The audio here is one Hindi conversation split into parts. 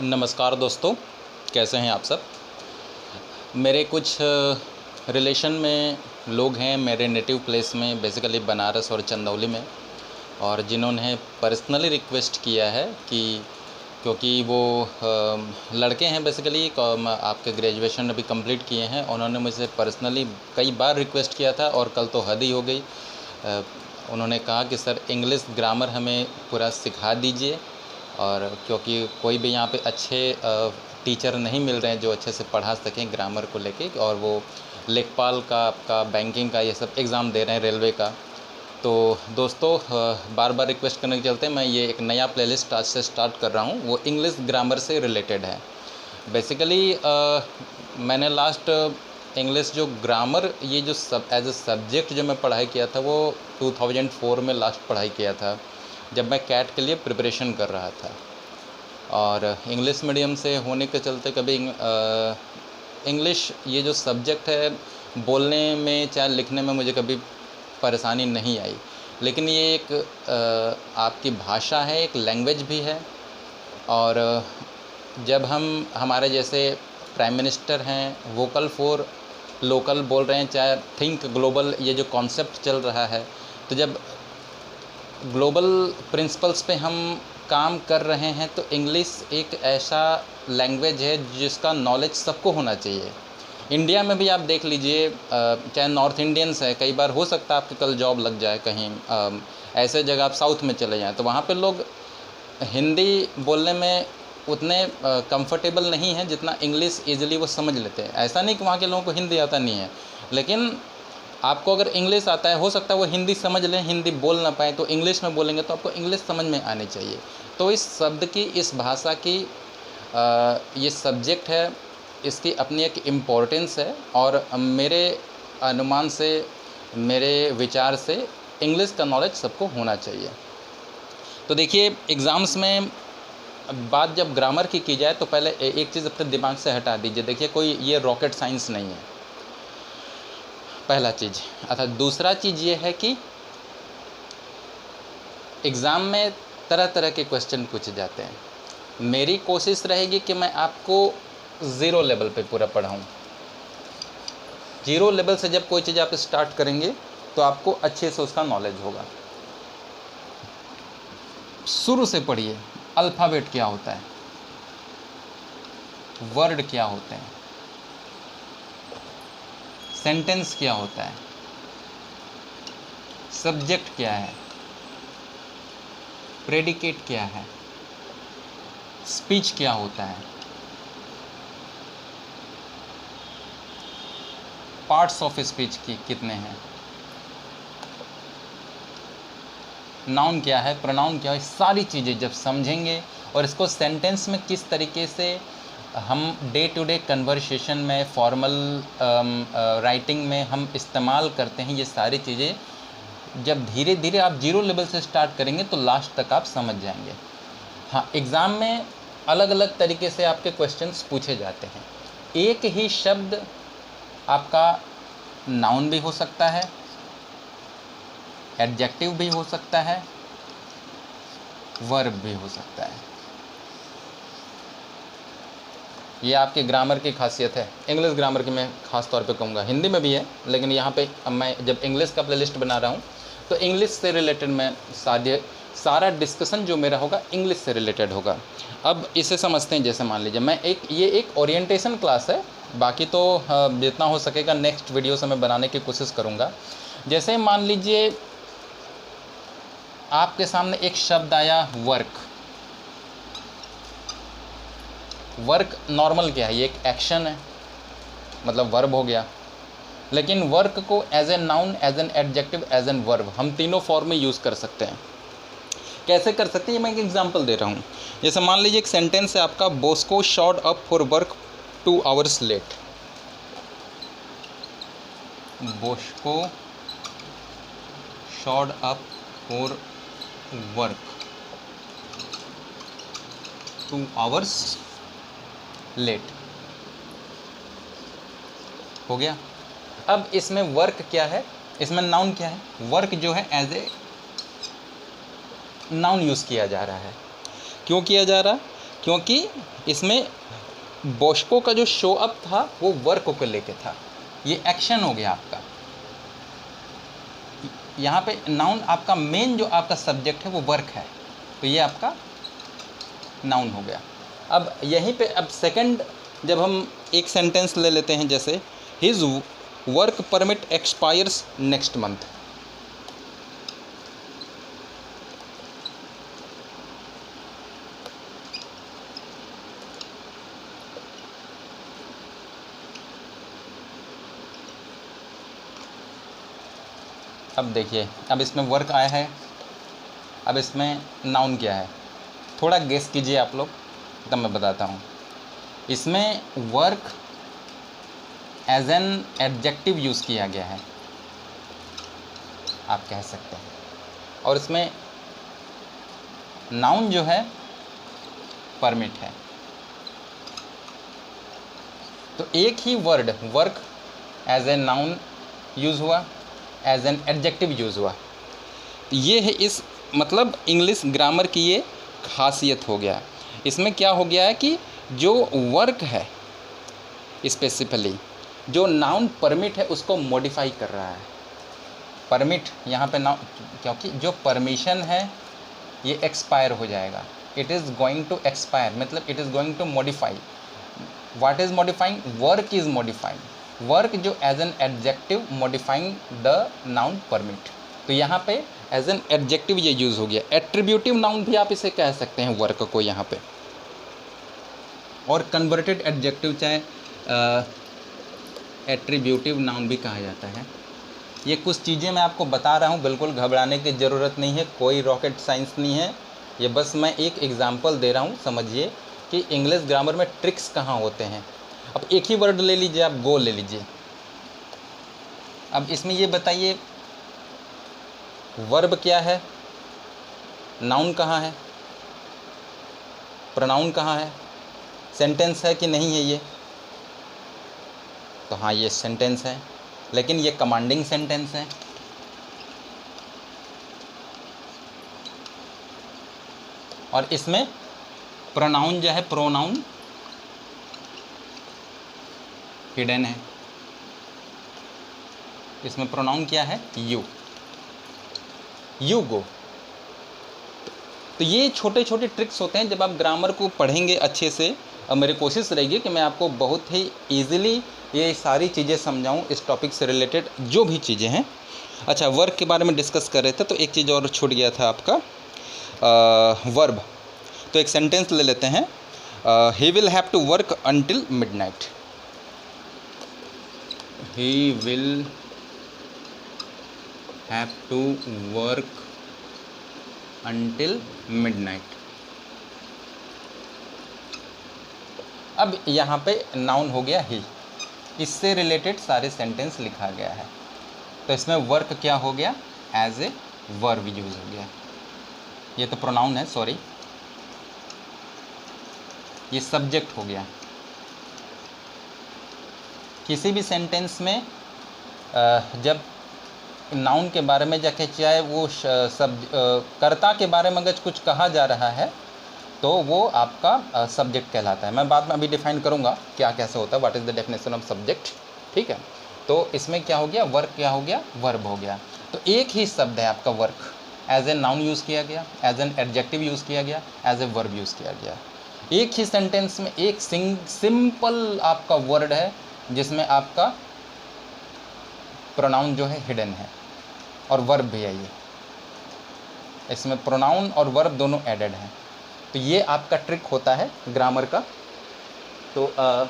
नमस्कार दोस्तों, कैसे हैं आप सब। मेरे कुछ रिलेशन में लोग हैं मेरे नेटिव प्लेस में, बेसिकली बनारस और चंदौली में, और जिन्होंने पर्सनली रिक्वेस्ट किया है कि क्योंकि वो लड़के हैं बेसिकली, आपके ग्रेजुएशन अभी कंप्लीट किए हैं। उन्होंने मुझसे पर्सनली कई बार रिक्वेस्ट किया था और कल तो हद ही हो गई। उन्होंने कहा कि सर इंग्लिश ग्रामर हमें पूरा सिखा दीजिए, और क्योंकि कोई भी यहाँ पे अच्छे टीचर नहीं मिल रहे हैं जो अच्छे से पढ़ा सकें ग्रामर को लेके, और वो लेखपाल का, आपका बैंकिंग का, ये सब एग्ज़ाम दे रहे हैं, रेलवे का। तो दोस्तों, बार बार रिक्वेस्ट करने के चलते मैं ये एक नया प्लेलिस्ट आज से स्टार्ट कर रहा हूँ। वो इंग्लिश ग्रामर से रिलेटेड है। बेसिकली मैंने लास्ट इंग्लिश जो ग्रामर, ये जो एज ए सब्जेक्ट जो मैं पढ़ाई किया था, वो 2004 में लास्ट पढ़ाई किया था, जब मैं कैट के लिए प्रिपरेशन कर रहा था। और इंग्लिश मीडियम से होने के चलते कभी इंग्लिश ये जो सब्जेक्ट है, बोलने में चाहे लिखने में मुझे कभी परेशानी नहीं आई। लेकिन ये एक आपकी भाषा है, एक लैंग्वेज भी है। और जब हमारे जैसे प्राइम मिनिस्टर हैं वोकल फॉर लोकल बोल रहे हैं, चाहे थिंक ग्लोबल ये जो कॉन्सेप्ट चल रहा है, तो जब ग्लोबल प्रिंसिपल्स पे हम काम कर रहे हैं तो इंग्लिश एक ऐसा लैंग्वेज है जिसका नॉलेज सबको होना चाहिए। इंडिया में भी आप देख लीजिए, चाहे नॉर्थ इंडियंस है, कई बार हो सकता है आपके कल जॉब लग जाए कहीं, ऐसे जगह आप साउथ में चले जाएं तो वहाँ पे लोग हिंदी बोलने में उतने कंफर्टेबल नहीं हैं जितना इंग्लिश ईज़िली वो समझ लेते हैं। ऐसा नहीं कि वहाँ के लोगों को हिंदी आता नहीं है, लेकिन आपको अगर इंग्लिश आता है, हो सकता है वो हिंदी समझ लें, हिंदी बोल ना पाएँ, तो इंग्लिश में बोलेंगे तो आपको इंग्लिश समझ में आनी चाहिए। तो इस शब्द की, इस भाषा की ये सब्जेक्ट है, इसकी अपनी एक इम्पोर्टेंस है। और मेरे अनुमान से, मेरे विचार से इंग्लिश का नॉलेज सबको होना चाहिए। तो देखिए, एग्ज़ाम्स में बात जब ग्रामर की जाए तो पहले एक चीज़ अपने दिमाग से हटा दीजिए। देखिए, कोई ये रॉकेट साइंस नहीं है, पहला चीज़। अच्छा, दूसरा चीज़ ये है कि एग्ज़ाम में तरह तरह के क्वेश्चन पूछे जाते हैं। मेरी कोशिश रहेगी कि मैं आपको ज़ीरो लेवल पे पूरा पढ़ाऊँ। ज़ीरो लेवल से जब कोई चीज़ आप स्टार्ट करेंगे तो आपको अच्छे से उसका नॉलेज होगा। शुरू से पढ़िए, अल्फ़ाबेट क्या होता है, वर्ड क्या होते हैं, सेंटेंस क्या होता है, सब्जेक्ट क्या है, प्रेडिकेट क्या है, स्पीच क्या होता है, पार्ट्स ऑफ स्पीच कितने हैं, नाउन क्या है, प्रोनाउन क्या है। सारी चीज़ें जब समझेंगे और इसको सेंटेंस में किस तरीके से हम डे टू डे कन्वर्सेशन में, फॉर्मल राइटिंग में हम इस्तेमाल करते हैं, ये सारी चीज़ें जब धीरे धीरे आप जीरो लेवल से स्टार्ट करेंगे तो लास्ट तक आप समझ जाएंगे। हाँ, एग्ज़ाम में अलग अलग तरीके से आपके क्वेश्चंस पूछे जाते हैं। एक ही शब्द आपका नाउन भी हो सकता है, एडजेक्टिव भी हो सकता है, वर्ब भी हो सकता है। ये आपके ग्रामर की खासियत है। इंग्लिश ग्रामर की मैं ख़ास तौर पे कहूँगा, हिंदी में भी है, लेकिन यहाँ पे अब मैं जब इंग्लिश का प्लेलिस्ट बना रहा हूँ तो इंग्लिश से रिलेटेड मैं सारा डिस्कशन जो मेरा होगा इंग्लिश से रिलेटेड होगा। अब इसे समझते हैं। जैसे मान लीजिए ये एक ओरिएंटेशन क्लास है, बाकी तो जितना हो सकेगा नेक्स्ट वीडियो से मैं बनाने की कोशिश करूँगा। जैसे मान लीजिए आपके सामने एक शब्द आया, वर्क। वर्क नॉर्मल क्या है, ये एक एक्शन है, मतलब वर्ब हो गया। लेकिन वर्क को as a noun, as an adjective, as an verb हम तीनों फॉर्म में यूज़ कर सकते हैं। कैसे कर सकते हैं, ये मैं एक एग्जांपल दे रहा हूँ। जैसे मान लीजिए एक सेंटेंस है आपका, Bosco showed up for work 2 hours late. Bosco showed up for work 2 hours late हो गया। अब इसमें वर्क क्या है, इसमें नाउन क्या है, वर्क जो है एज ए नाउन यूज़ किया जा रहा है। क्यों किया जा रहा? क्योंकि इसमें बॉस्को का जो शो अप था वो वर्क को लेके था, ये एक्शन हो गया आपका। यहाँ पे नाउन आपका मेन जो आपका सब्जेक्ट है वो वर्क है, तो ये आपका नाउन हो गया। अब यहीं पे अब सेकंड जब हम एक सेंटेंस ले लेते हैं, जैसे his work permit expires next month. अब देखिए, अब इसमें वर्क आया है, अब इसमें नाउन क्या है, थोड़ा गेस कीजिए आप लोग, तब मैं बताता हूँ। इसमें work as an adjective use किया गया है, आप कह सकते हैं, और इसमें नाउन जो है परमिट है। तो एक ही word work as a noun use हुआ, एज एन एडजेक्टिव यूज़ हुआ। ये है इस मतलब इंग्लिश ग्रामर की ये खासियत हो गया। इसमें क्या हो गया है कि जो वर्क है स्पेसिफिकली जो नाउन परमिट है उसको मॉडिफाई कर रहा है। परमिट यहाँ पे नाउन, क्योंकि जो परमिशन है ये एक्सपायर हो जाएगा, it is going to expire, मतलब it is going to modify. What is modifying? Work is modifying, work जो as an adjective modifying the noun permit. तो यहाँ पे एज एन एडजेक्टिव ये यूज़ हो गया। एट्रीब्यूटिव नाउन भी आप इसे कह सकते हैं वर्क को यहाँ पे, और कन्वर्टेड एडजेक्टिव चाहे एट्रीब्यूटिव नाउन भी कहा जाता है। ये कुछ चीज़ें मैं आपको बता रहा हूँ, बिल्कुल घबराने की ज़रूरत नहीं है, कोई रॉकेट साइंस नहीं है, ये बस मैं एक एग्जांपल दे रहा हूँ। समझिए कि इंग्लिश ग्रामर में ट्रिक्स कहाँ होते हैं। अब एक ही वर्ड ले लीजिए, आप गो ले लीजिए। अब इसमें ये बताइए वर्ब क्या है, नाउन कहाँ है, प्रोनाउन कहाँ है, सेंटेंस है कि नहीं है ये? तो हाँ ये सेंटेंस है, लेकिन ये कमांडिंग सेंटेंस है। और इसमें प्रोनाउन जो है, प्रोनाउन हिडन है। इसमें प्रोनाउन क्या है? You, you go. तो ये छोटे छोटे ट्रिक्स होते हैं जब आप ग्रामर को पढ़ेंगे अच्छे से। और मेरी कोशिश रहेगी कि मैं आपको बहुत ही ईजिली ये सारी चीज़ें समझाऊं, इस टॉपिक से रिलेटेड जो भी चीज़ें हैं। अच्छा, वर्क के बारे में डिस्कस कर रहे थे तो एक चीज़ और छूट गया था आपका, वर्ब। तो एक सेंटेंस ले लेते हैं, he will have to work until midnight. He will have to work until midnight. अब यहाँ पे नाउन हो गया ही, इससे रिलेटेड सारे सेंटेंस लिखा गया है। तो इसमें वर्क क्या हो गया? एज ए वर्ब यूज हो गया। ये तो प्रोनाउन है, सॉरी, ये सब्जेक्ट हो गया। किसी भी सेंटेंस में जब नाउन के बारे में जाके चाहे वो कर्ता के बारे में अगर कुछ कहा जा रहा है तो वो आपका सब्जेक्ट कहलाता है। मैं बाद में अभी डिफाइन करूँगा क्या कैसे होता है, what is the definition of subject, ठीक है। तो इसमें क्या हो गया? वर्क क्या हो गया? वर्ब हो गया। तो एक ही शब्द है आपका work, as a noun use किया गया, एज एन एडजेक्टिव यूज़ किया गया, एज ए वर्ब यूज़ किया गया। एक ही सेंटेंस में एक सिंपल आपका वर्ड है जिसमें आपका प्रोनाउन जो है हिडन है और वर्ब भी है। ये इसमें प्रोनाउन और वर्ब दोनों एडेड हैं। तो ये आपका ट्रिक होता है ग्रामर का। तो कहाँ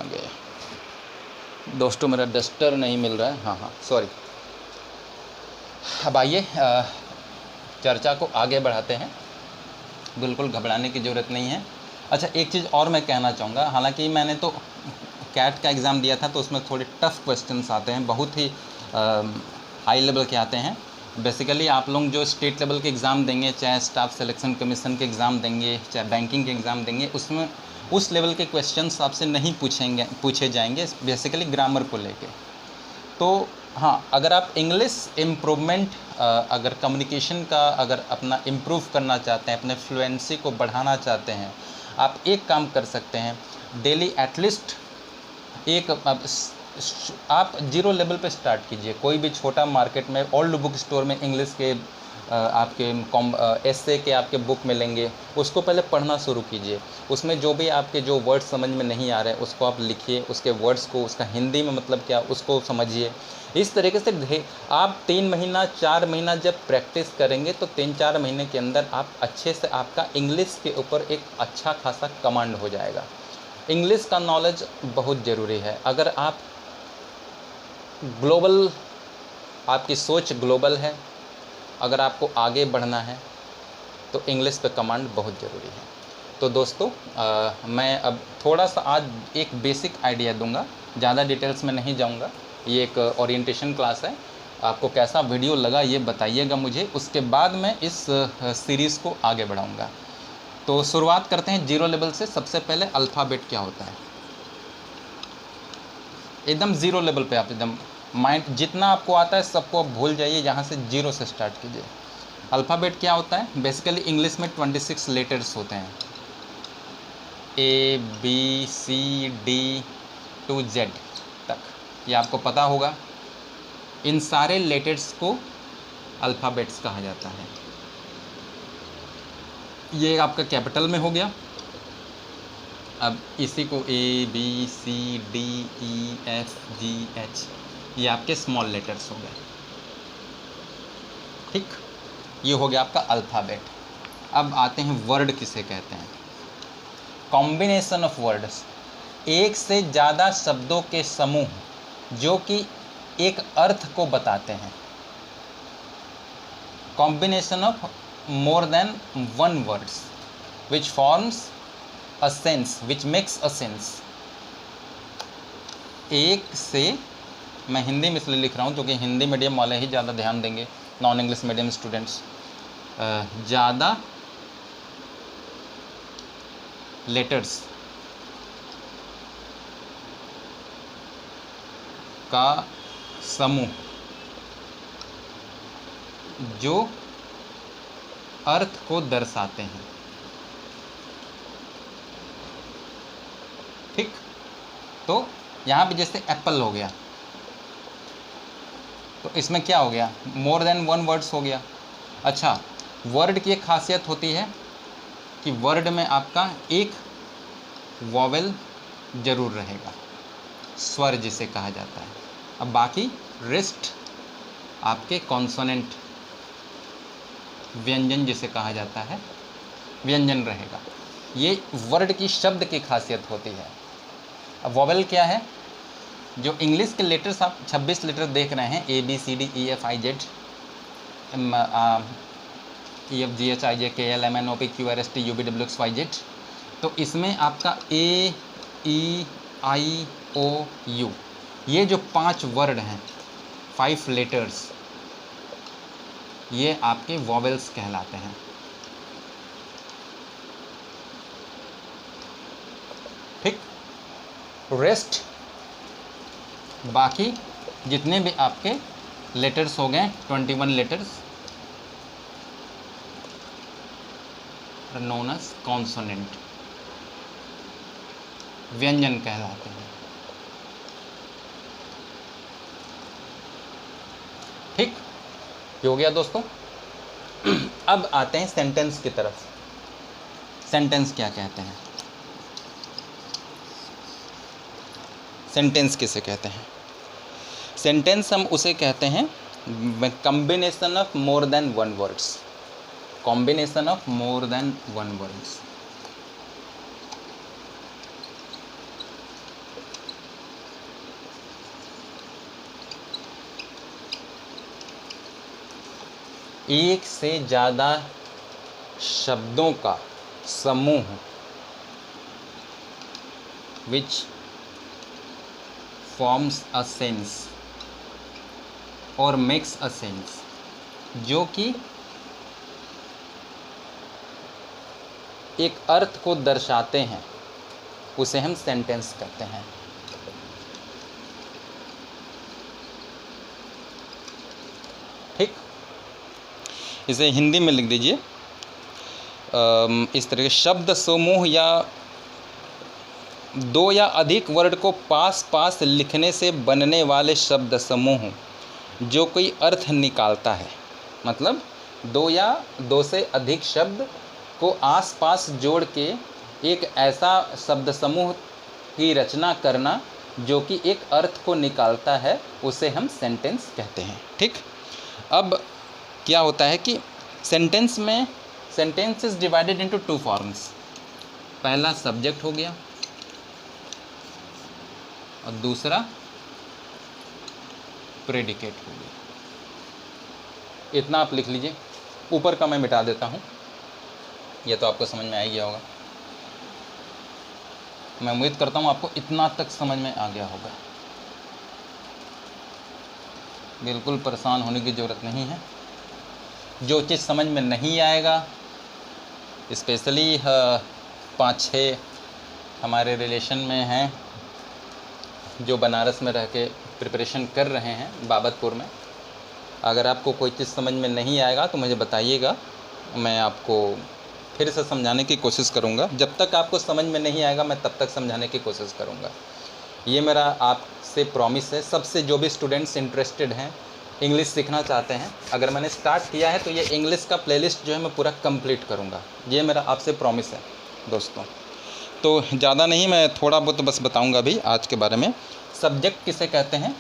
गया दोस्तों, मेरा डस्टर नहीं मिल रहा है। हाँ, सॉरी। अब आइए चर्चा को आगे बढ़ाते हैं, बिल्कुल घबराने की ज़रूरत नहीं है। अच्छा, एक चीज़ और मैं कहना चाहूँगा, हालांकि मैंने तो कैट का एग्ज़ाम दिया था तो उसमें थोड़े टफ़ क्वेश्चंस आते हैं, बहुत ही हाई लेवल के आते हैं। बेसिकली आप लोग जो स्टेट लेवल के एग्ज़ाम देंगे, चाहे स्टाफ सिलेक्शन कमीशन के एग्ज़ाम देंगे, चाहे बैंकिंग के एग्ज़ाम देंगे, उसमें उस लेवल के क्वेश्चंस आपसे नहीं पूछे जाएंगे बेसिकली ग्रामर को लेके। तो हाँ, अगर आप इंग्लिश इम्प्रूवमेंट अगर कम्युनिकेशन का अगर अपना इम्प्रूव करना चाहते हैं, अपने फ्लुएंसी को बढ़ाना चाहते हैं, आप एक काम कर सकते हैं, डेली एटलीस्ट एक आप 0 लेवल पे स्टार्ट कीजिए। कोई भी छोटा मार्केट में ओल्ड बुक स्टोर में इंग्लिश के आपके एस्से के आपके बुक मिलेंगे, उसको पहले पढ़ना शुरू कीजिए। उसमें जो भी आपके जो वर्ड्स समझ में नहीं आ रहे हैं उसको आप लिखिए, उसके वर्ड्स को, उसका हिंदी में मतलब क्या उसको समझिए। इस तरीके से आप 3 महीना 4 महीना जब प्रैक्टिस करेंगे तो 3-4 महीने के अंदर आप अच्छे से आपका इंग्लिश के ऊपर एक अच्छा खासा कमांड हो जाएगा। इंग्लिश का नॉलेज बहुत ज़रूरी है। अगर आप ग्लोबल, आपकी सोच ग्लोबल है, अगर आपको आगे बढ़ना है तो इंग्लिश पे कमांड बहुत ज़रूरी है। तो दोस्तों मैं अब थोड़ा सा आज एक बेसिक आइडिया दूंगा, ज़्यादा डिटेल्स में नहीं जाऊंगा। ये एक ओरिएंटेशन क्लास है। आपको कैसा वीडियो लगा ये बताइएगा मुझे, उसके बाद मैं इस सीरीज़ को आगे बढ़ाऊंगा। तो शुरुआत करते हैं 0 लेवल से। सबसे पहले अल्फ़ाबेट क्या होता है, एकदम 0 लेवल पे आप एकदम माइंड जितना आपको आता है सबको आप भूल जाइए, यहाँ से 0 से स्टार्ट कीजिए। अल्फ़ाबेट क्या होता है, बेसिकली इंग्लिश में 26 लेटर्स होते हैं, ABCD to Z तक, ये आपको पता होगा। इन सारे लेटर्स को अल्फ़ाबेट्स कहा जाता है। ये आपका कैपिटल में हो गया। अब इसी को ABCDEFGH, ये आपके स्मॉल लेटर्स हो गए, ठीक। ये हो गया आपका अल्फ़ाबेट। अब आते हैं वर्ड किसे कहते हैं। कॉम्बिनेशन ऑफ वर्ड्स, एक से ज़्यादा शब्दों के समूह जो कि एक अर्थ को बताते हैं। Combination of more than one words which forms a sense, which makes a sense. एक से, मैं हिंदी में इसलिए लिख रहा हूँ क्योंकि हिंदी मीडियम वाले ही ज़्यादा ध्यान देंगे, नॉन इंग्लिश मीडियम स्टूडेंट्स ज़्यादा लेटर्स का समूह जो अर्थ को दर्शाते हैं, ठीक। तो यहाँ पे जैसे एप्पल हो गया, तो इसमें क्या हो गया, मोर देन वन वर्ड्स हो गया। अच्छा, वर्ड की एक खासियत होती है कि वर्ड में आपका एक वॉवेल जरूर रहेगा, स्वर जिसे कहा जाता है। अब बाकी रेस्ट आपके कॉन्सोनेंट, व्यंजन जिसे कहा जाता है, व्यंजन रहेगा। ये वर्ड की शब्द की खासियत होती है। अब वॉवेल क्या है, जो इंग्लिश के लेटर्स आप 26 लेटर देख रहे हैं, ABCDEFIZ EFGHIJ KLMNOP QRST UVWXYZ, तो इसमें आपका AEIOU, ये जो 5 वर्ड हैं, 5 लेटर्स, ये आपके वॉवेल्स कहलाते हैं, ठीक। रेस्ट बाकी जितने भी आपके लेटर्स हो गए 21 लेटर्स नोन एज कॉन्सोनेंट, व्यंजन कहलाते हैं, ठीक। ये हो गया दोस्तों। अब आते हैं सेंटेंस की तरफ। सेंटेंस क्या कहते हैं, सेंटेंस किसे कहते हैं। सेंटेंस हम उसे कहते हैं combination of more than one words, combination of more than one words. एक से ज़्यादा शब्दों का समूह विच फॉर्म्स अ सेंस और मेक्स अ सेंस, जो कि एक अर्थ को दर्शाते हैं, उसे हम सेंटेंस कहते हैं, ठीक। इसे हिंदी में लिख दीजिए। इस तरह के शब्द समूह या दो या अधिक वर्ड को पास पास लिखने से बनने वाले शब्द समूह जो कोई अर्थ निकालता है। मतलब दो से अधिक शब्द को आस पास जोड़ के एक ऐसा शब्द समूह की रचना करना जो कि एक अर्थ को निकालता है, उसे हम सेंटेंस कहते हैं। ठीक, अब क्या होता है कि sentence is divided into 2 forms. पहला सब्जेक्ट हो गया और दूसरा प्रेडिकेट हो गया। इतना आप लिख लीजिए, ऊपर का मैं मिटा देता हूँ, ये तो आपको समझ में आ गया होगा। मैं उम्मीद करता हूँ आपको इतना तक समझ में आ गया होगा। बिल्कुल परेशान होने की ज़रूरत नहीं है। जो चीज़ समझ में नहीं आएगा, स्पेशली 5-6 हमारे रिलेशन में हैं जो बनारस में रह के प्रिपरेशन कर रहे हैं बाबतपुर में, अगर आपको कोई चीज़ समझ में नहीं आएगा तो मुझे बताइएगा, मैं आपको फिर से समझाने की कोशिश करूँगा। जब तक आपको समझ में नहीं आएगा मैं तब तक समझाने की कोशिश करूँगा। ये मेरा आपसे प्रॉमिस है। सबसे जो भी स्टूडेंट्स इंटरेस्टेड हैं, इंग्लिश सीखना चाहते हैं, अगर मैंने स्टार्ट किया है तो ये इंग्लिश का प्लेलिस्ट जो है मैं पूरा कंप्लीट करूँगा। ये मेरा आपसे प्रॉमिस है दोस्तों। तो ज़्यादा नहीं, मैं थोड़ा बहुत बस बताऊँगा अभी आज के बारे में। सब्जेक्ट किसे कहते हैं,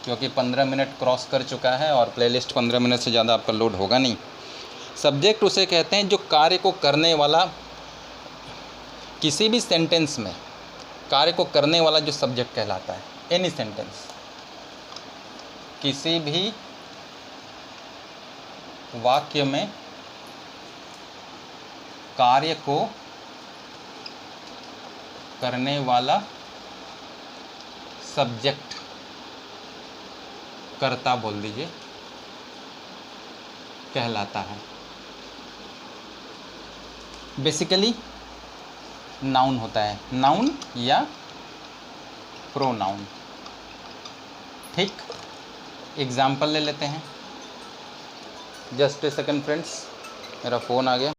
क्योंकि 15 मिनट क्रॉस कर चुका है और प्लेलिस्ट 15 मिनट से ज़्यादा आपका लोड होगा नहीं। सब्जेक्ट उसे कहते हैं जो कार्य को करने वाला, किसी भी सेंटेंस में कार्य को करने वाला जो सब्जेक्ट कहलाता है। एनी सेंटेंस, किसी भी वाक्य में कार्य को करने वाला सब्जेक्ट, कर्ता बोल दीजिए, कहलाता है। बेसिकली नाउन होता है, नाउन या प्रोनाउन। ठीक, एग्जाम्पल ले लेते हैं। जस्ट ए सेकंड फ्रेंड्स, मेरा फ़ोन आ गया।